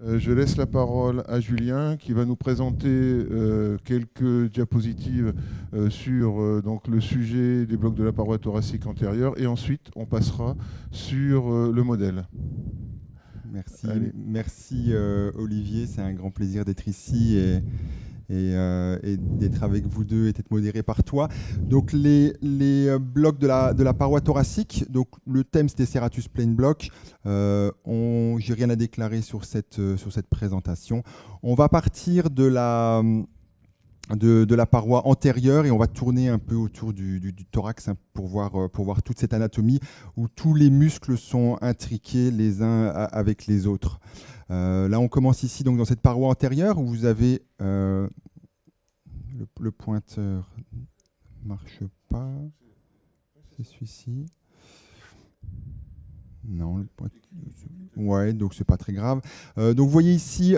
Je laisse la parole à Julien qui va nous présenter quelques diapositives sur donc le sujet des blocs de la paroi thoracique antérieure et ensuite on passera sur le modèle. Merci, Allez. merci Olivier, c'est un grand plaisir d'être ici et d'être avec vous deux et d'être modéré par toi. Donc blocs de la paroi thoracique, donc le thème c'était Serratus Plane Block. J'ai rien à déclarer sur cette présentation. On va partir de la paroi antérieure et on va tourner un peu autour du thorax, hein, pour voir toute cette anatomie où tous les muscles sont intriqués les uns avec les autres. Là, on commence ici donc dans cette paroi antérieure où vous avez le pointeur marche pas, c'est celui-ci. Non, ouais, donc c'est pas très grave. Donc vous voyez ici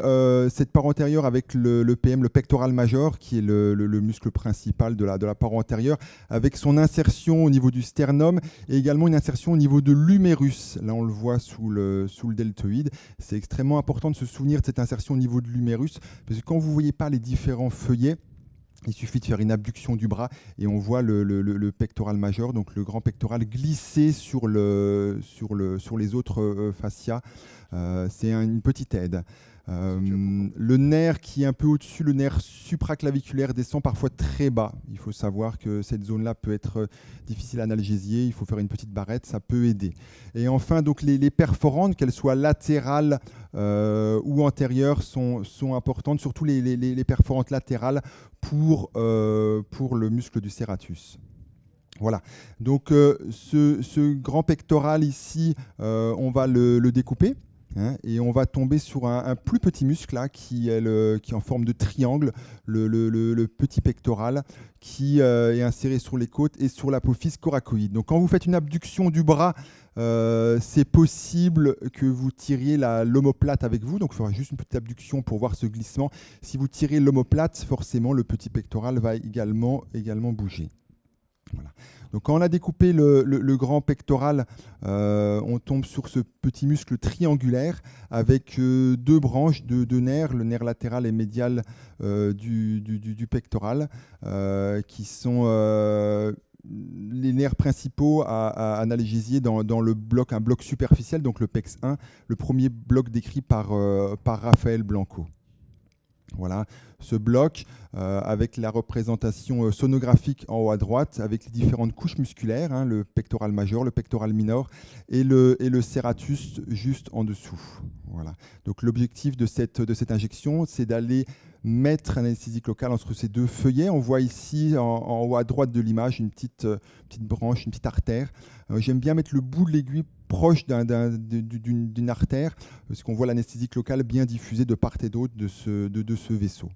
cette paroi antérieure avec le PM, le pectoral major, qui est le muscle principal de la paroi antérieure, avec son insertion au niveau du sternum et également une insertion au niveau de l'humérus. Là, on le voit sous le deltoïde. C'est extrêmement important de se souvenir de cette insertion au niveau de l'humérus, parce que quand vous ne voyez pas les différents feuillets, il suffit de faire une abduction du bras et on voit le pectoral majeur, donc le grand pectoral, glisser sur les autres fascias. C'est une petite aide. Le nerf qui est un peu au-dessus, le nerf supraclaviculaire, descend parfois très bas. Il faut savoir que cette zone-là peut être difficile à analgésier. Il faut faire une petite barrette, ça peut aider. Et enfin, donc les perforantes, qu'elles soient latérales ou antérieures, sont importantes, surtout les perforantes latérales pour le muscle du serratus. Voilà, donc ce grand pectoral ici, on va le découper. Hein, et on va tomber sur un plus petit muscle là, qui est en forme de triangle, le petit pectoral, qui est inséré sur les côtes et sur l'apophyse coracoïde. Donc quand vous faites une abduction du bras, c'est possible que vous tiriez l'omoplate avec vous. Donc il faudra juste une petite abduction pour voir ce glissement. Si vous tirez l'omoplate, forcément le petit pectoral va également bouger. Voilà. Donc quand on a découpé le grand pectoral, on tombe sur ce petit muscle triangulaire avec deux branches de nerfs, le nerf latéral et médial du pectoral, qui sont les nerfs principaux à analgésier dans le bloc, un bloc superficiel, donc le PEX 1, le premier bloc décrit par Raphaël Blanco. Voilà, ce bloc avec la représentation sonographique en haut à droite, avec les différentes couches musculaires, hein, le pectoral majeur, le pectoral minor et le serratus juste en dessous. Voilà. Donc l'objectif de cette injection, c'est d'aller mettre un anesthésique local entre ces deux feuillets. On voit ici en haut à droite de l'image une petite branche, une petite artère. J'aime bien mettre le bout de l'aiguille proche d'une artère, parce qu'on voit l'anesthésique locale bien diffusée de part et d'autre de ce vaisseau.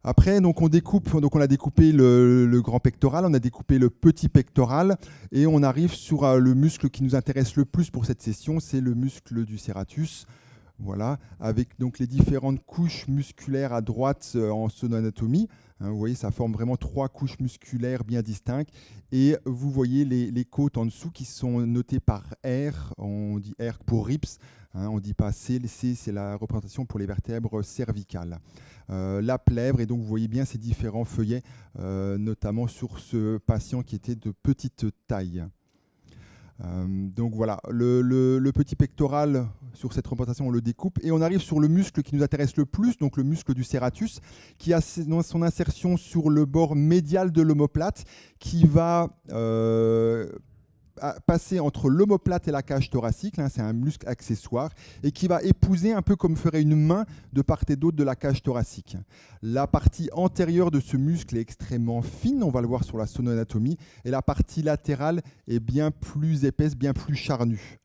Après, donc on a découpé le grand pectoral, on a découpé le petit pectoral, et on arrive sur le muscle qui nous intéresse le plus pour cette session, c'est le muscle du serratus. Voilà, avec donc les différentes couches musculaires à droite en sonoanatomie. Hein, vous voyez, ça forme vraiment trois couches musculaires bien distinctes. Et vous voyez les côtes en dessous qui sont notées par R. On dit R pour RIPS. Hein, on ne dit pas C. C, c'est la représentation pour les vertèbres cervicales. La plèvre, et donc vous voyez bien ces différents feuillets, notamment sur ce patient qui était de petite taille. Donc voilà, le petit pectoral, sur cette représentation, on le découpe et on arrive sur le muscle qui nous intéresse le plus, donc le muscle du serratus, qui a son insertion sur le bord médial de l'omoplate, qui va passer entre l'omoplate et la cage thoracique, là, c'est un muscle accessoire, et qui va épouser un peu comme ferait une main de part et d'autre de la cage thoracique. La partie antérieure de ce muscle est extrêmement fine, on va le voir sur la sonoanatomie, et la partie latérale est bien plus épaisse, bien plus charnue.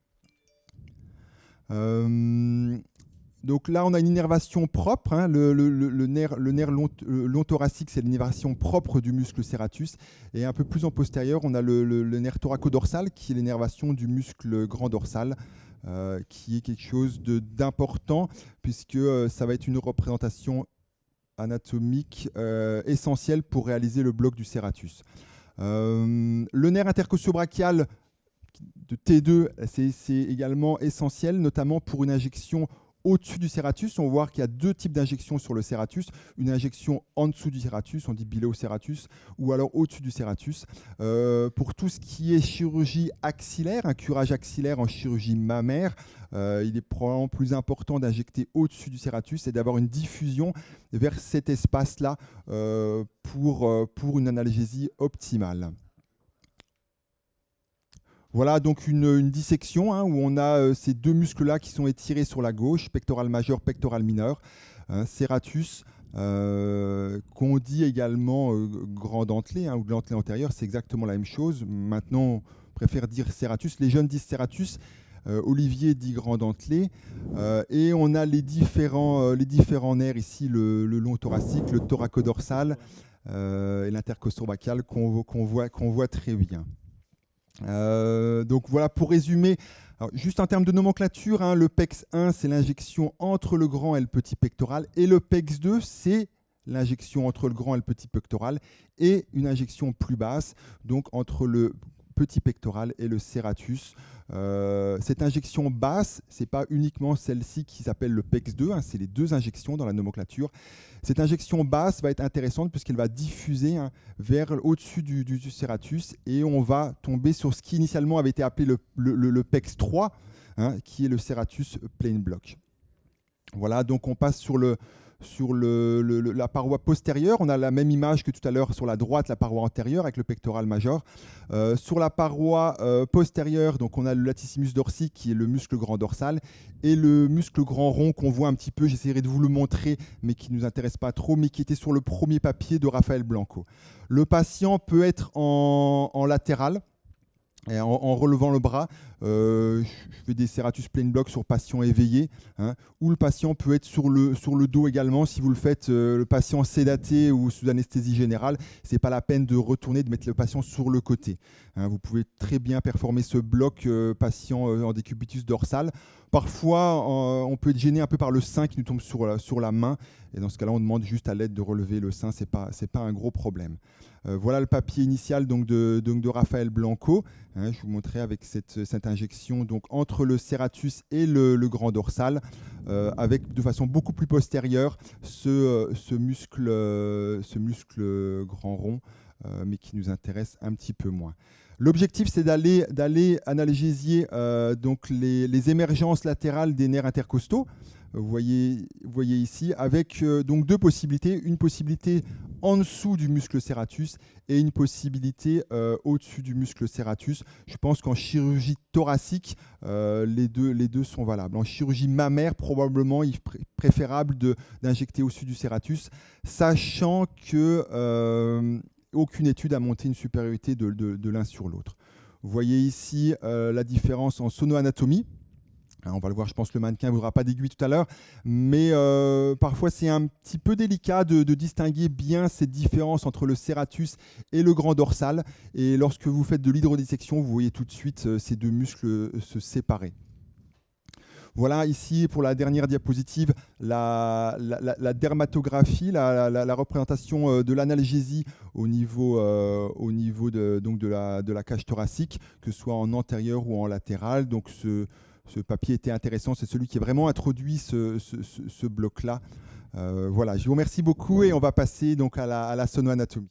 Donc là, on a une innervation propre. Hein, le nerf long thoracique, c'est l'innervation propre du muscle serratus. Et un peu plus en postérieur, on a le nerf thoracodorsal, qui est l'innervation du muscle grand dorsal, qui est quelque chose d'important, puisque ça va être une représentation anatomique essentielle pour réaliser le bloc du serratus. Le nerf intercostiobrachial, de T2, c'est également essentiel, notamment pour une injection au-dessus du serratus. On voit qu'il y a deux types d'injections sur le serratus. Une injection en dessous du serratus, on dit below serratus, ou alors au-dessus du serratus. Pour tout ce qui est chirurgie axillaire, un curage axillaire en chirurgie mammaire, il est probablement plus important d'injecter au-dessus du serratus et d'avoir une diffusion vers cet espace-là pour une analgésie optimale. Voilà donc une dissection où on a ces deux muscles-là qui sont étirés sur la gauche, pectoral majeur, pectoral mineur, serratus, qu'on dit également grand dentelé ou dentelé antérieur, c'est exactement la même chose. Maintenant, on préfère dire serratus. Les jeunes disent serratus, Olivier dit grand dentelé. Et on a les différents nerfs ici, le long thoracique, le thoracodorsal et l'intercostobrachial qu'on voit très bien. Donc voilà, pour résumer, alors, juste en termes de nomenclature, le PEX 1, c'est l'injection entre le grand et le petit pectoral, et le PEX 2, c'est l'injection entre le grand et le petit pectoral, et une injection plus basse, donc entre le petit pectoral et le serratus. Cette injection basse, ce n'est pas uniquement celle-ci qui s'appelle le PEX 2, c'est les deux injections dans la nomenclature. Cette injection basse va être intéressante puisqu'elle va diffuser vers au-dessus du serratus et on va tomber sur ce qui initialement avait été appelé le PEX 3, qui est le serratus plain block. Voilà, donc on passe sur la paroi postérieure. On a la même image que tout à l'heure sur la droite, la paroi antérieure avec le pectoral majeur. Sur la paroi postérieure, donc on a le latissimus dorsi qui est le muscle grand dorsal et le muscle grand rond qu'on voit un petit peu, j'essaierai de vous le montrer, mais qui ne nous intéresse pas trop, mais qui était sur le premier papier de Raphaël Blanco. Le patient peut être en latéral, et en relevant le bras, je fais des serratus plain block sur patient éveillé, ou le patient peut être sur le dos également. Si vous le faites, le patient sédaté ou sous anesthésie générale, ce n'est pas la peine de retourner, de mettre le patient sur le côté. Vous pouvez très bien performer ce bloc patient en décubitus dorsal. Parfois, on peut être gêné un peu par le sein qui nous tombe sur la main. Et dans ce cas-là, on demande juste à l'aide de relever le sein. Ce n'est pas un gros problème. Voilà le papier initial donc de Raphaël Blanco. Je vous montrais avec cette injection donc, entre le serratus et le grand dorsal, avec de façon beaucoup plus postérieure ce muscle grand rond, mais qui nous intéresse un petit peu moins. L'objectif, c'est d'aller analgésier donc les émergences latérales des nerfs intercostaux. Vous voyez ici, avec donc deux possibilités. Une possibilité en dessous du muscle serratus et une possibilité au-dessus du muscle serratus. Je pense qu'en chirurgie thoracique, les deux sont valables. En chirurgie mammaire, probablement, il est préférable d'injecter au-dessus du serratus, sachant que aucune étude a montré une supériorité de l'un sur l'autre. Vous voyez ici la différence en sonoanatomie. On va le voir, je pense que le mannequin ne voudra pas d'aiguille tout à l'heure, mais parfois c'est un petit peu délicat de distinguer bien cette différence entre le serratus et le grand dorsal. Et lorsque vous faites de l'hydrodissection, vous voyez tout de suite ces deux muscles se séparer. Voilà ici pour la dernière diapositive la dermatographie, la représentation de l'analgésie au niveau de la cage thoracique, que ce soit en antérieur ou en latéral. Donc ce papier était intéressant, c'est celui qui a vraiment introduit ce bloc-là. Voilà, je vous remercie beaucoup et on va passer donc à la sonoanatomie.